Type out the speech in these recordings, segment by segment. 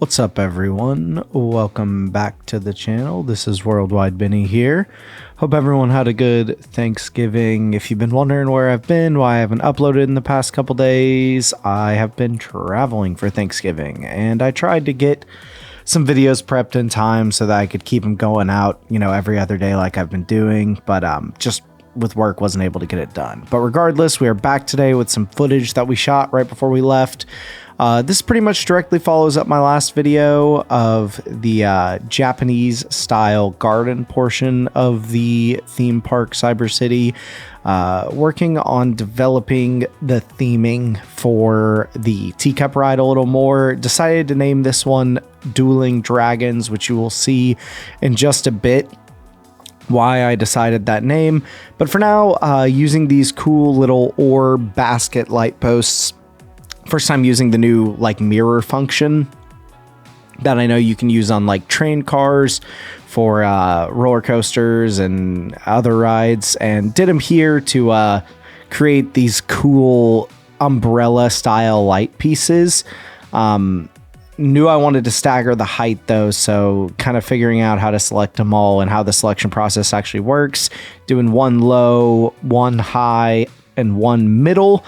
What's up, everyone? Welcome back to the channel. This is Worldwide Benny here. Hope everyone had a good Thanksgiving. If you've been wondering where I've been, why I haven't uploaded in the past couple days, I have been traveling for Thanksgiving, and I tried to get some videos prepped in time so that I could keep them going out, every other day like I've been doing, but just with work wasn't able to get it done. But regardless, we are back today with some footage that we shot right before we left. This pretty much directly follows up my last video of the Japanese style garden portion of the theme park Cyber City, working on developing the theming for the teacup ride a little more. Decided to name this one Dueling Dragons, which you will see in just a bit why I decided that name. But for now, using these cool little orb basket light posts. First time using the new mirror function that I know you can use on train cars for roller coasters and other rides, and did them here to create these cool umbrella style light pieces. Knew I wanted to stagger the height though, so kind of figuring out how to select them all and how the selection process actually works. Doing one low, one high, and one middle.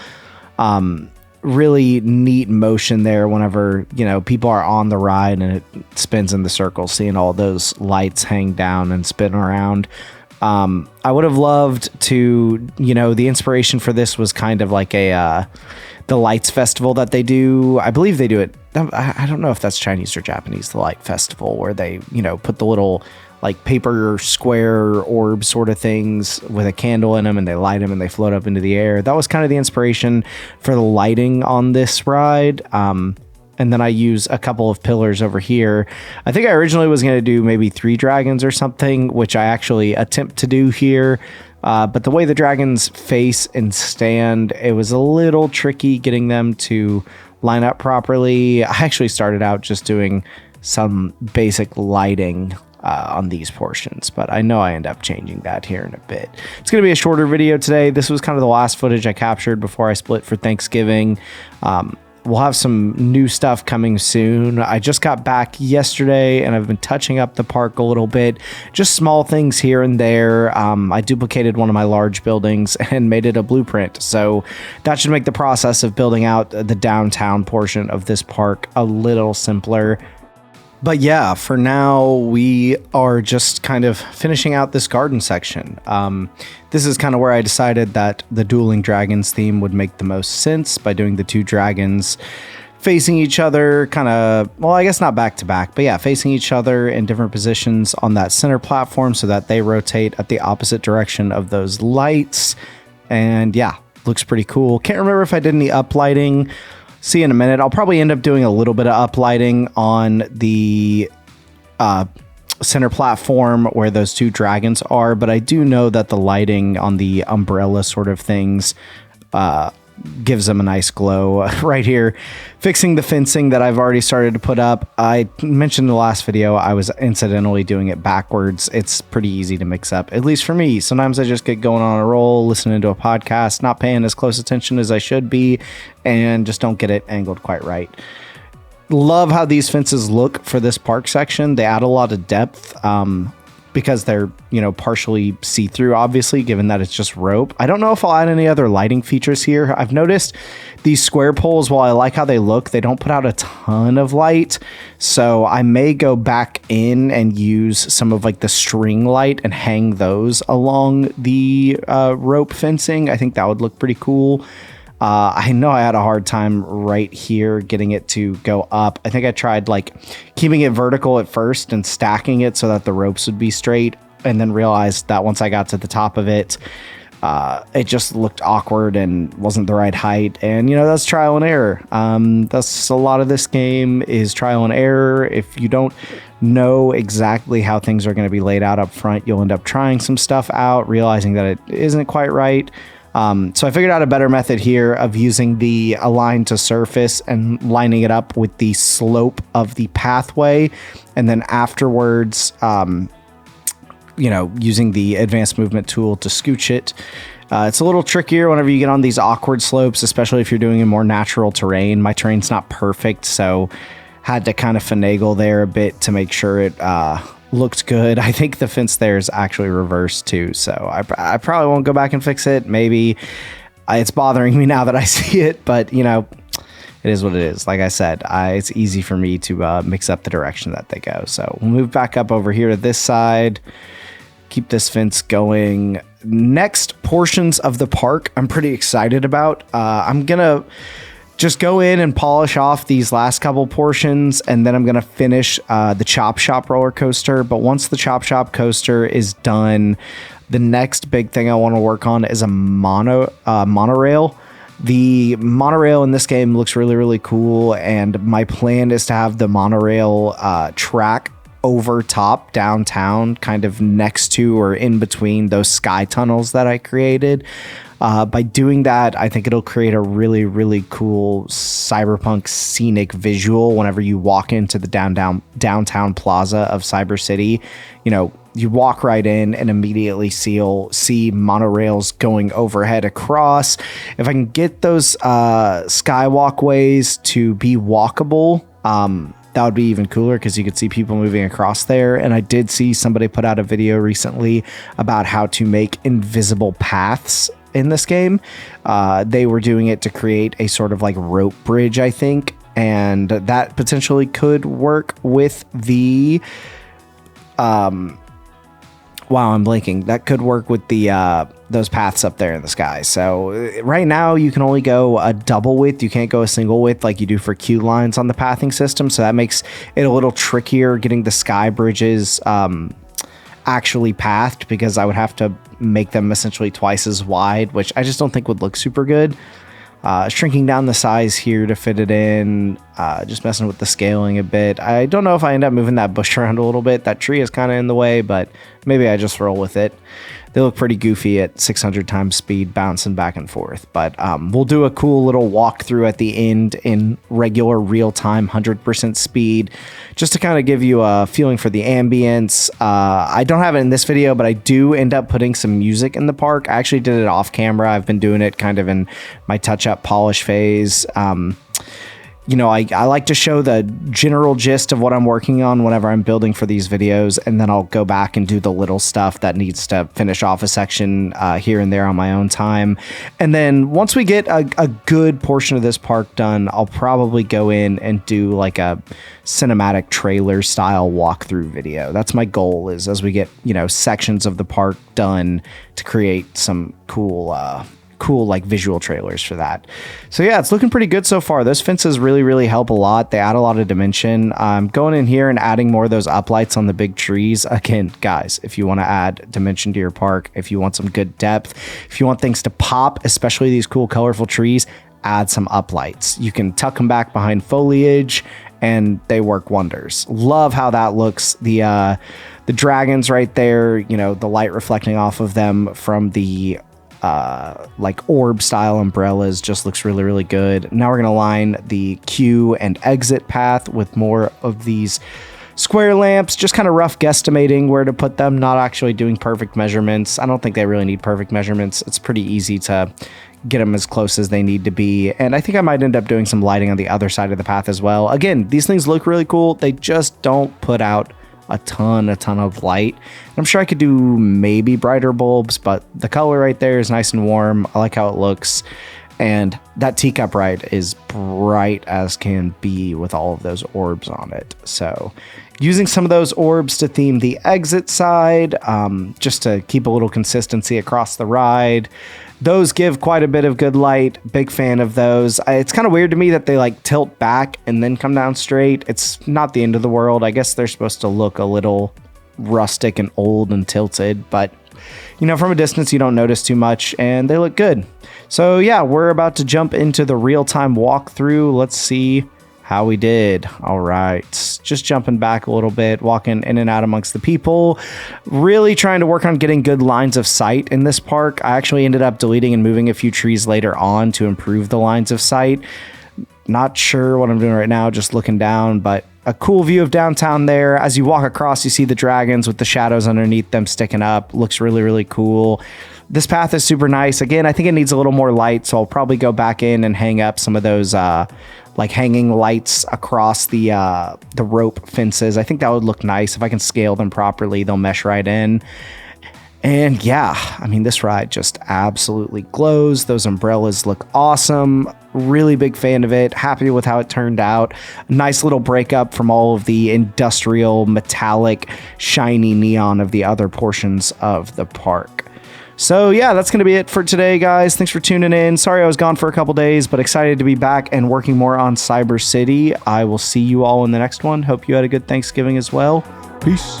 Really neat motion there whenever, people are on the ride and it spins in the circle, seeing all those lights hang down and spin around. I would have loved to, the inspiration for this was kind of like the Lights Festival that they do. I believe they do it. I don't know if that's Chinese or Japanese, the Light Festival, where they, put the little paper square orb sort of things with a candle in them, and they light them and they float up into the air. That was kind of the inspiration for the lighting on this ride. And then I use a couple of pillars over here. I think I originally was going to do maybe 3 dragons or something, which I actually attempt to do here. But the way the dragons face and stand, it was a little tricky getting them to line up properly. I actually started out just doing some basic lighting on these portions, but I know I end up changing that here in a bit. It's going to be a shorter video today. This was kind of the last footage I captured before I split for Thanksgiving. We'll have some new stuff coming soon. I just got back yesterday and I've been touching up the park a little bit. Just small things here and there. I duplicated one of my large buildings and made it a blueprint. So that should make the process of building out the downtown portion of this park a little simpler. But yeah, for now, we are just kind of finishing out this garden section. This is kind of where I decided that the Dueling Dragons theme would make the most sense by doing the 2 dragons facing each other, kind of, well, I guess not back to back, but yeah, facing each other in different positions on that center platform so that they rotate at the opposite direction of those lights. And yeah, looks pretty cool. Can't remember if I did any uplighting. See in a minute. I'll probably end up doing a little bit of uplighting on the center platform where those 2 dragons are, but I do know that the lighting on the umbrella sort of things gives them a nice glow. Right here, fixing the fencing that I've already started to put up. I mentioned in the last video I was incidentally doing it backwards. It's pretty easy to mix up, at least for me. Sometimes I just get going on a roll, listening to a podcast, not paying as close attention as I should be, and just don't get it angled quite right. Love how these fences look for this park section. They add a lot of depth because they're, partially see-through, obviously, given that it's just rope. I don't know if I'll add any other lighting features here. I've noticed these square poles, while I like how they look, they don't put out a ton of light. So I may go back in and use some of the string light and hang those along the rope fencing. I think that would look pretty cool. I know I had a hard time right here getting it to go up. I think I tried keeping it vertical at first and stacking it so that the ropes would be straight, and then realized that once I got to the top of it, it just looked awkward and wasn't the right height. And that's trial and error. That's a lot of this game is trial and error. If you don't know exactly how things are going to be laid out up front, you'll end up trying some stuff out, realizing that it isn't quite right. So I figured out a better method here of using the align to surface and lining it up with the slope of the pathway. And then afterwards, using the advanced movement tool to scooch it. It's a little trickier whenever you get on these awkward slopes, especially if you're doing a more natural terrain. My terrain's not perfect, so had to kind of finagle there a bit to make sure it looked good. I think the fence there is actually reversed too, so I probably won't go back and fix it. Maybe it's bothering me now that I see it, but you know, it is what it is. Like I said, it's easy for me to mix up the direction that they go. So we'll move back up over here to this side, keep this fence going. Next portions of the park I'm pretty excited about. I'm gonna just go in and polish off these last couple portions, and then I'm gonna finish the Chop Shop roller coaster. But once the Chop Shop coaster is done, the next big thing I want to work on is a monorail. The monorail in this game looks really, really cool, and my plan is to have the monorail track over top downtown, kind of next to or in between those sky tunnels that I created. By doing that, I think it'll create a really, really cool cyberpunk scenic visual whenever you walk into the downtown plaza of Cyber City. You know, you walk right in and immediately see monorails going overhead across. If I can get those skywalkways to be walkable, that would be even cooler because you could see people moving across there. And I did see somebody put out a video recently about how to make invisible paths in this game. They were doing it to create a sort of like rope bridge, I think, and that potentially could work with the wow, I'm blanking. That could work with the those paths up there in the sky. So right now you can only go a double width. You can't go a single width like you do for queue lines on the pathing system. So that makes it a little trickier getting the sky bridges actually pathed, because I would have to make them essentially twice as wide, which I just don't think would look super good. Shrinking down the size here to fit it in, just messing with the scaling a bit. I don't know if I end up moving that bush around a little bit. That tree is kind of in the way, but maybe I just roll with it. They look pretty goofy at 600 times speed, bouncing back and forth. But we'll do a cool little walkthrough at the end in regular real-time 100% speed, just to kind of give you a feeling for the ambience. I don't have it in this video, but I do end up putting some music in the park. I actually did it off camera. I've been doing it kind of in my touch-up polish phase. You know, I like to show the general gist of what I'm working on whenever I'm building for these videos, and then I'll go back and do the little stuff that needs to finish off a section here and there on my own time. And then once we get a good portion of this park done, I'll probably go in and do like a cinematic trailer style walkthrough video. That's my goal, is as we get, you know, sections of the park done, to create some cool like visual trailers for that. So yeah, it's looking pretty good so far. Those fences really help a lot. They add a lot of dimension. I'm going in here and adding more of those uplights on the big trees. Again, guys, if you want to add dimension to your park, if you want some good depth, if you want things to pop, especially these cool colorful trees, add some uplights. You can tuck them back behind foliage and they work wonders. Love how that looks. The dragons right there, you know, the light reflecting off of them from the like orb style umbrellas just looks really good. Now we're going to line the queue and exit path with more of these square lamps, just kind of rough guesstimating where to put them, not actually doing perfect measurements. I don't think they really need perfect measurements. It's pretty easy to get them as close as they need to be. And I think I might end up doing some lighting on the other side of the path as well. Again, these things look really cool. They just don't put out a ton of light. I'm sure I could do maybe brighter bulbs, but the color right there is nice and warm. I like how it looks. And that teacup ride is bright as can be with all of those orbs on it. So using some of those orbs to theme the exit side, just to keep a little consistency across the ride. Those give quite a bit of good light. Big fan of those. It's kind of weird to me that they like tilt back and then come down straight. It's not the end of the world. I guess they're supposed to look a little rustic and old and tilted, but you know, from a distance you don't notice too much and they look good. So yeah, we're about to jump into the real-time walkthrough. Let's see how we did. All right, just jumping back a little bit, walking in and out amongst the people, really trying to work on getting good lines of sight in this park. I actually ended up deleting and moving a few trees later on to improve the lines of sight. Not sure what I'm doing right now, just looking down, but a cool view of downtown there. As you walk across, you see the dragons with the shadows underneath them sticking up. Looks really cool. This path is super nice. Again, I think it needs a little more light, so I'll probably go back in and hang up some of those like hanging lights across the rope fences. I think that would look nice. If I can scale them properly, they'll mesh right in. And yeah, I mean, this ride just absolutely glows. Those umbrellas look awesome. Really big fan of it. Happy with how it turned out. Nice little breakup from all of the industrial, metallic, shiny neon of the other portions of the park. So yeah, that's going to be it for today, guys. Thanks for tuning in. Sorry I was gone for a couple days, but excited to be back and working more on Cyber City. I will see you all in the next one. Hope you had a good Thanksgiving as well. Peace.